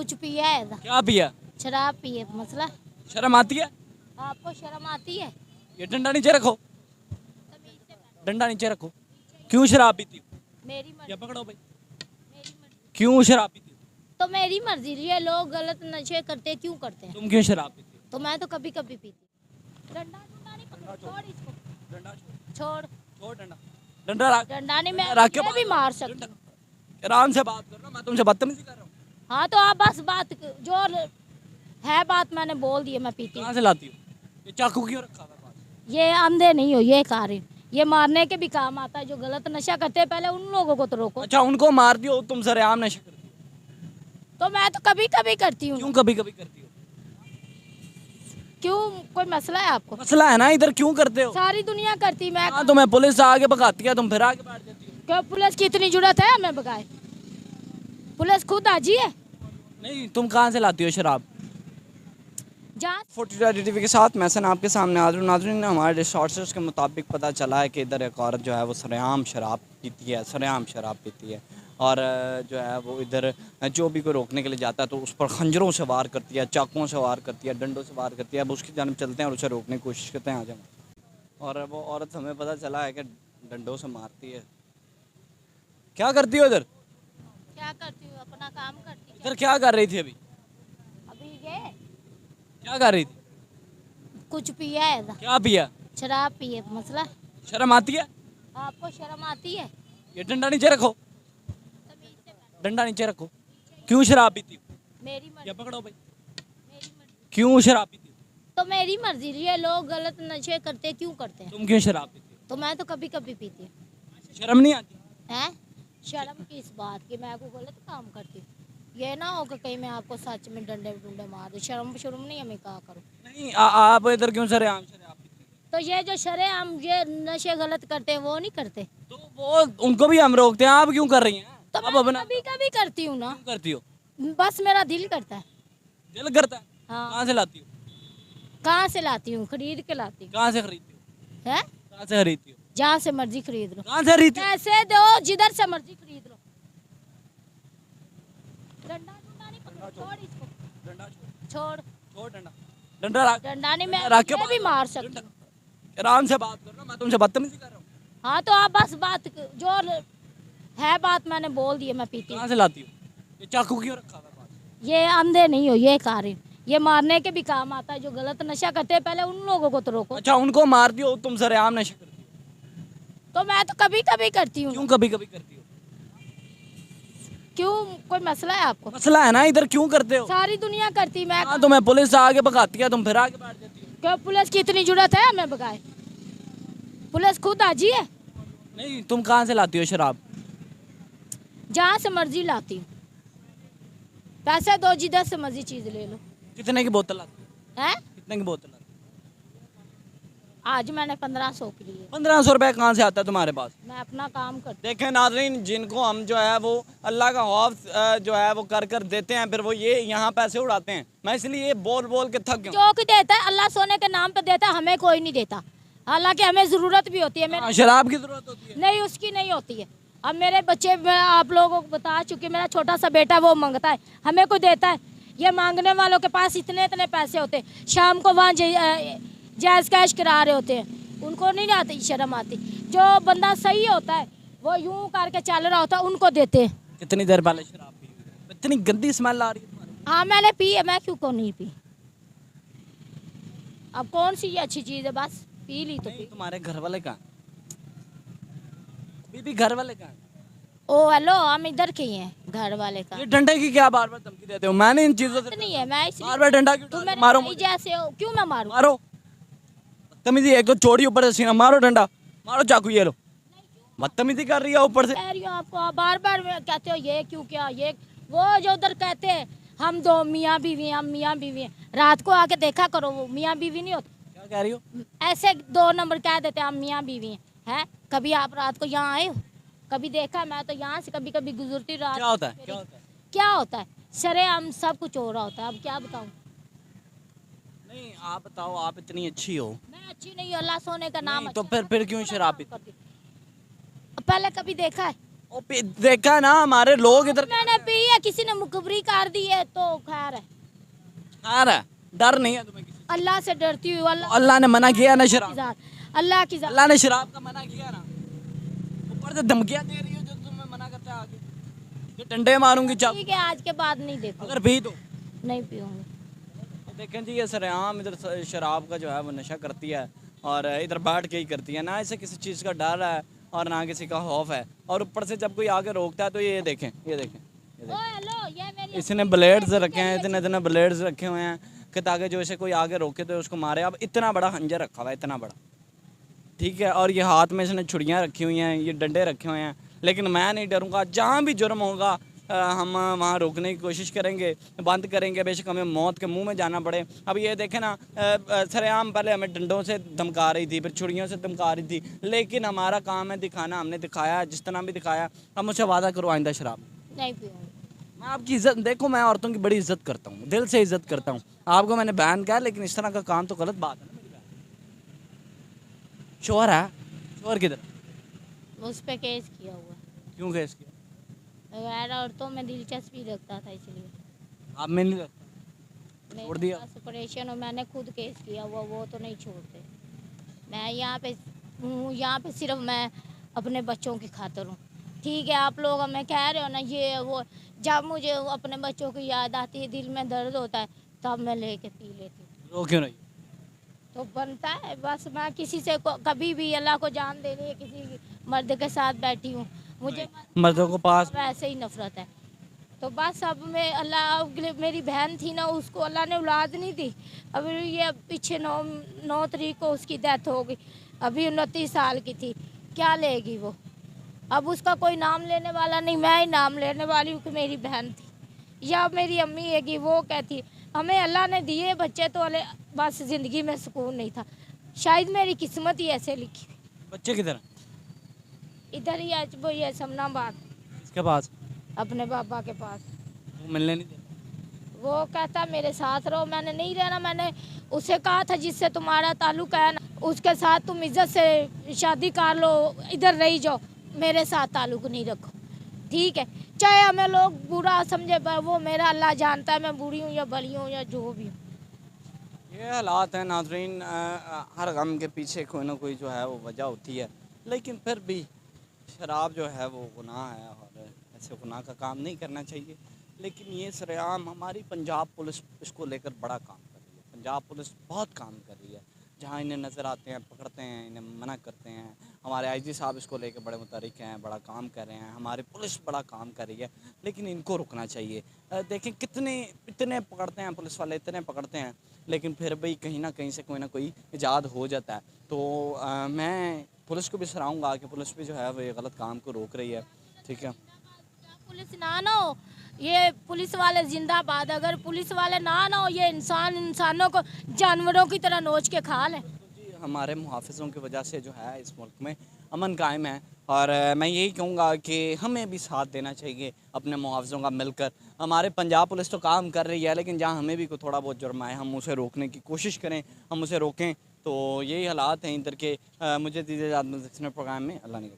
कुछ पिया है? क्या पिया? शराब पिए, मसला? शर्म आती है? आपको शर्म आती है? ये डंडा नीचे रखो, डंडा नीचे रखो। क्यों शराब पीती हो? मेरी मर्जी। ये पकड़ो भाई। मेरी मर्जी। क्यों शराब पीती हो? तो मेरी मर्जी, ये लोग गलत नशे करते क्यों करते हैं? तुम क्यों शराब पीती हो? तो मैं तो कभी कभी पीती हूँ। डंडा डंडा नहीं पकड़ो, छोड़ इसको, डंडा छोड़, छोड़। छोड़ डंडा। डंडा रख, डंडा नहीं, डंडा रख के मैं भी मार सकती हूँ। आराम से बात करो ना, मैं तुमसे बदतमीजी कर रहा हूँ। हाँ तो आप बस बात जो है बात मैंने बोल दी है, मैं पीती कहाँ हूँ। से लाती हो? ये चाकू क्यों रखा था पास? ये अंधे नहीं हो, ये खा रहे हो। ये मारने के भी काम आता है, जो गलत नशा करते हैं पहले उन लोगों को तो रोको। अच्छा, उनको मार दियो, तुम सरेआम नशा करती हो। तो मैं तो कभी कभी करती हूँ। क्यों कभी कभी करती हो? क्यों, कोई मसला है आपको? मसला है ना, इधर क्यों करते हो? सारी दुनिया करती, मैं हाँ, तुम्हें पुलिस आगे भगाती है, तुम फिर आगे बैठ जाती हो। क्यों? पुलिस की इतनी जरूरत है हमें भगाए? पुलिस खुद आजी है। नहीं, तुम कहाँ से लाती हो शराब? जहाँ 42 टीवी के साथ मैसन आपके सामने हाजिर हूं। नाज़रीन, हमारे शॉर्ट्स के मुताबिक पता चला है कि इधर एक औरत जो है वो सरेआम शराब पीती है, सरेआम शराब पीती है। और जो है वो इधर जो भी कोई रोकने के लिए जाता है तो उस पर खंजरों से वार करती है, चाकुओं से वार करती है, डंडों से वार करती है। अब उसकी जानब चलते हैं और उसे रोकने की कोशिश करते हैं। आ जाओ। और वो औरत हमें पता चला है कि डंडों से मारती है। क्या करती हो इधर? क्या करती हूँ, अपना काम करती हूँ। इधर क्या कर रही थी अभी? अभी ये क्या कर रही थी? कुछ पिया है? क्या पिया? शराब पिए, मसला? शर्म आती है? आपको शर्म आती है? ये डंडा नीचे रखो, डंडा नीचे रखो। क्यों शराब पीती हो? मेरी ये मर्जी। पकड़ो भाई। मेरी मर्जी। क्यों शराब पीती हो? तो मेरी मर्जी, ये लोग गलत नशे करते क्यों करते हैं? तुम क्यों शराब पीती तो मैं तो कभी कभी पीती हूँ। हो? शर्म नहीं आती? हैं? शर्म किस बात की? मैं कोई गलत काम करती हूँ? ये ना हो कि कहीं मैं आपको सच में डंडे डुंडे मार दूँ। शर्म शर्म नहीं, हमें कहा करो। नहीं, आप इधर क्यों सरेआम शराब पीती तो ये जो शरे हम ये नशे गलत करते हैं वो नहीं करते? हो? तो वो उनको भी हम रोकते हैं, आप क्यों कर रही हैं? तो आप मैं अपना कभी कभी करती हूँ ना, क्यों करती हो? बस मेरा दिल करता है। दिल करता है? हाँ। कहाँ से लाती हो? कहाँ से लाती हूँ? खरीद के लाती हूँ। कहाँ से खरीदती हो? है? कहाँ से खरीदती हो? जहाँ से मर्जी खरीद लो, कहाँ से खरीदती हो? पैसे दो, जिधर से मर्जी खरीद लो। डंडा डंडा नहीं पकड़ो, छोड़ इसको, डंडा छोड़, छोड़। छोड़ डंडा। डंडा रख, डंडा नहीं, डंडा रख के मैं भी बात मार करो। सकती डंडा- हूँ। आराम से बात करो ना, मैं तुमसे बदतमीजी कर रहा हूँ। हाँ तो आप बस बात जो है बात मैंने बोल दी है, मैं पीती हूँ। कहाँ से लाती हो? ये चाकू क्यों रखा था पास? ये अंधे नहीं हो, ये खा रहे हो। ये मारने के भी काम आता है, जो गलत नशा करते हैं पहले उन लोगों को तो रोको। अच्छा, उनको मार दियो, तुम सरेआम नशा करती हो। तो मैं तो कभी कभी करती हूँ। क्यों कभी कभी करती हो? क्यों, कोई मसला है आपको? मसला है ना, इधर क्यों करते हो? सारी दुनिया करती, मैं हाँ, तुम्हें पुलिस आगे भगाती है, तुम फिर आगे बैठ जाती हो। क्यों? पुलिस की इतनी जरूरत है हमें भगाए? पुलिस खुद आजी है। नहीं, तुम कहाँ से लाती हो शराब? जहाँ से मर्जी लाती हूँ। पैसे दो, जिधर से मर्जी चीज ले लो। कितने की बोतल लाती हो? है? कितने की बोतल लाती आज मैंने 1500 की ली है। हो? 1500 रुपए कहाँ से आता है तुम्हारे पास? मैं अपना काम करती देखें नाज़रीन, जिनको हम जो है वो अल्लाह का खौफ जो है वो कर कर देते हैं, फिर वो ये यहाँ पैसे उड़ाते हैं। मैं इसलिए बोल बोल के थक गया हूँ। जो कि देता है अल्लाह सोने के नाम पे देता है, हमें कोई नहीं देता। हालांकि हमें जरूरत भी होती है। हाँ, शराब की जरूरत होती है। नहीं, उसकी नहीं होती है। अब मेरे बच्चे, मैं आप लोगों को बता चुकी, मेरा छोटा सा बेटा वो मांगता है, हमें कोई देता है? ये मांगने वालों के पास इतने इतने पैसे होते हैं, शाम को वहाँ जायज़ कैश करा रहे होते हैं, उनको नहीं आती शर्म आती। जो बंदा सही होता है वो यूं करके चल रहा होता है, उनको देते हैं। कितनी देर पहले शराब पी हुई है? इतनी गंदी स्मेल आ रही है तुम्हारी। हाँ मैंने पी है, मैं क्यों को नहीं पी? अब कौन सी ये अच्छी चीज़ है, बस पी ली तो नहीं, पी। तुम्हारे घर वाले कहाँ? बीबी घर वाले कहाँ? ओ हेलो, हम इधर के ही हैं, घर वाले का ये डंडे की क्या बार बार धमकी देते हो? मैंने इन चीजों से नहीं है। मैं इसलिए बार बार डंडा क्यों तुम डाल- मेरे मारो भाई मुझे। जैसे हो, क्यों मैं मारूं? मारो, बदतमीजी। एक तो चोरी ऊपर से सीना, मारो डंडा, मारो चाकू, ये लो। बदतमीजी कर रही है ऊपर से। कह रही हूँ आपको, आप बार बार कहते हो ये क्यों, क्या ये वो जो उधर कहते हैं हम दो मियाँ बीवी हैं, हम मियाँ बीवी हैं। रात को आके देखा करो, वो मियाँ बीवी नहीं होते। क्या कह रही हो? ऐसे 2 नंबर कह देते हैं हम मियाँ बीवी हैं। हैं? कभी आप रात को यहाँ आए हो? कभी देखा? मैं तो यहाँ से कभी कभी गुजरती रात। क्या होता है? क्या होता है? क्या होता है? शरेआम सब कुछ हो रहा होता है। अब क्या बताऊँ? नहीं, आप बताओ, आप इतनी अच्छी हो। मैं अच्छी नहीं हूँ, अल्लाह सोने का नाम नहीं, तो अच्छा है। फिर क्यों शराब पीती? पहले कभी देखा है? देखा ना हमारे लोग इधर मैंने पी है, किसी ने मुखबरी कर दी है तो खैर है। आ रहा है, डर नहीं है तुम्हें किसी से? अल्लाह से डरती हूँ। तो अल्लाह ने मना किया ना की शराब, जात, अल्लाह की जात। अल्लाह ने शराब का मना किया ना, ऊपर से धमकियां दे रही हो जो तुम्हें मना करता है आगे, ये डंडे मारूंगी चाप ठीक है, आज के बाद नहीं देखो, अगर पी तो। नहीं पीऊंगी। देखें जी, ये सरेआम इधर शराब का जो है वो नशा करती है और इधर बैठ के ही करती है, ना इसे किसी चीज़ का डर है और ना किसी का खौफ है। और ऊपर से जब कोई आगे रोकता है तो ये देखें, ये देखें, ये देखें, ओ हेलो, ये मेरी इसने ब्लेड्स रखे हैं, इतने इतने ब्लेड्स रखे हुए हैं कि ताकि जो इसे कोई आगे रोके तो उसको मारे। अब इतना बड़ा खंजर रखा हुआ है, इतना बड़ा, ठीक है, और ये हाथ में इसने छुड़ियाँ रखी हुई हैं, ये डंडे रखे हुए हैं। लेकिन मैं नहीं डरूंगा, जहाँ भी जुर्म होगा हम वहाँ रोकने की कोशिश करेंगे, बंद करेंगे, बेशक हमें मौत के मुंह में जाना पड़े। अब ये देखें ना, सरेआम पहले हमें डंडों से धमका रही थी, फिर छुड़ियों से धमका रही थी, लेकिन हमारा काम है दिखाना, हमने दिखाया जिस तरह भी दिखाया। अब मुझसे वादा करो आइंदा शराब नहीं पीऊंगी। मैं आपकी इज्जत, देखो मैं औरतों की बड़ी इज्जत करता हूँ, दिल से इज्जत करता हूँ, आपको मैंने बैन किया, लेकिन इस तरह का काम तो गलत बात है ना मेरी बहन। शोहर है, शोहर किधर? उस पे केस किया हुआ। क्यों केस किया? गैर औरतों में दिलचस्पी रखता था इसलिए। आप में नहीं लगता? छोड़ दिया? ऑपरेशन और मैंने खुद केस किया हुआ, वो तो नहीं छोड़ते। मैं यहाँ पे हूँ, यहाँ पे सिर्फ मैं अपने बच्चों की खातिर हूँ। ठीक है, आप लोग हमें कह रहे हो ना ये वो, जब मुझे अपने बच्चों की याद आती है, दिल में दर्द होता है, तब मैं लेके पी लेती हूँ। रो क्यों नहीं? तो बनता है, बस मैं किसी से कभी भी अल्लाह को जान देनी है, किसी मर्द के साथ बैठी हूँ, मुझे मर्दों को पास वैसे ही नफरत है। तो बस अब मैं अल्लाह, मेरी बहन थी ना, उसको अल्लाह ने औलाद नहीं दी। अभी ये पीछे 9 तारीख को उसकी डेथ हो गई, अभी 29 साल की थी, क्या लेगी वो? अब उसका कोई नाम लेने वाला नहीं, मैं ही नाम लेने वाली हूँ कि मेरी बहन थी। या मेरी अम्मी हैगी, वो कहती हमें अल्लाह ने दिए बच्चे तो बस ज़िंदगी में सुकून नहीं था, शायद मेरी किस्मत ही ऐसे लिखी। बच्चे किधर हैं? इधर ही आज वो ये समनाबाद, इसके पास अपने पापा के पास। वो मिलने नहीं देता? वो कहता मेरे साथ रहो, मैंने नहीं रहना। मैंने उसे कहा था जिससे तुम्हारा ताल्लुक है ना, उसके साथ तुम इज्जत से शादी कर लो, इधर रही जाओ, मेरे साथ ताल्लुक नहीं रखो, ठीक है? चाहे हमें लोग बुरा समझे, वो मेरा अल्लाह जानता है, मैं बुरी हूँ या भली हूँ या जो भी हूँ। ये हालात हैं नाज़रीन, हर गम के पीछे कोई ना कोई जो है वो वजह होती है, लेकिन फिर भी शराब जो है वो गुनाह है और ऐसे गुनाह का काम नहीं करना चाहिए। लेकिन ये सरेआम हमारी पंजाब पुलिस इसको लेकर बड़ा काम कर रही है, पंजाब पुलिस बहुत काम कर रही है, जहाँ इन्हें नज़र आते हैं पकड़ते हैं, इन्हें मना करते हैं। हमारे आईजी साहब इसको लेकर बड़े मुतहरिक हैं, बड़ा काम कर रहे हैं, हमारी पुलिस बड़ा काम कर रही है, लेकिन इनको रुकना चाहिए। देखें कितने इतने पकड़ते हैं पुलिस वाले, इतने पकड़ते हैं, लेकिन फिर भी कहीं ना कहीं से कोई ना कोई इजाद हो जाता है। तो मैं पुलिस को भी सराहूँगा कि पुलिस भी जो है वो ये गलत काम को रोक रही है, ठीक है। पुलिस ना हो, ये पुलिस वाले जिंदाबाद। अगर पुलिस वाले ना हो, ये इंसानों को जानवरों की तरह नोच के खा लें। जी, हमारे मुहाफ़िज़ों की वजह से जो है इस मुल्क में अमन कायम है और मैं यही कहूँगा कि हमें भी साथ देना चाहिए अपने मुहाफ़िज़ों का मिलकर। हमारे पंजाब पुलिस तो काम कर रही है, लेकिन जहाँ हमें भी कोई थोड़ा बहुत जुर्म आए हम उसे रोकने की कोशिश करें, हम उसे रोकें। तो यही हालात हैं इधर के। मुझे दीजिए इजाज़त प्रोग्राम में, अल्लाह ने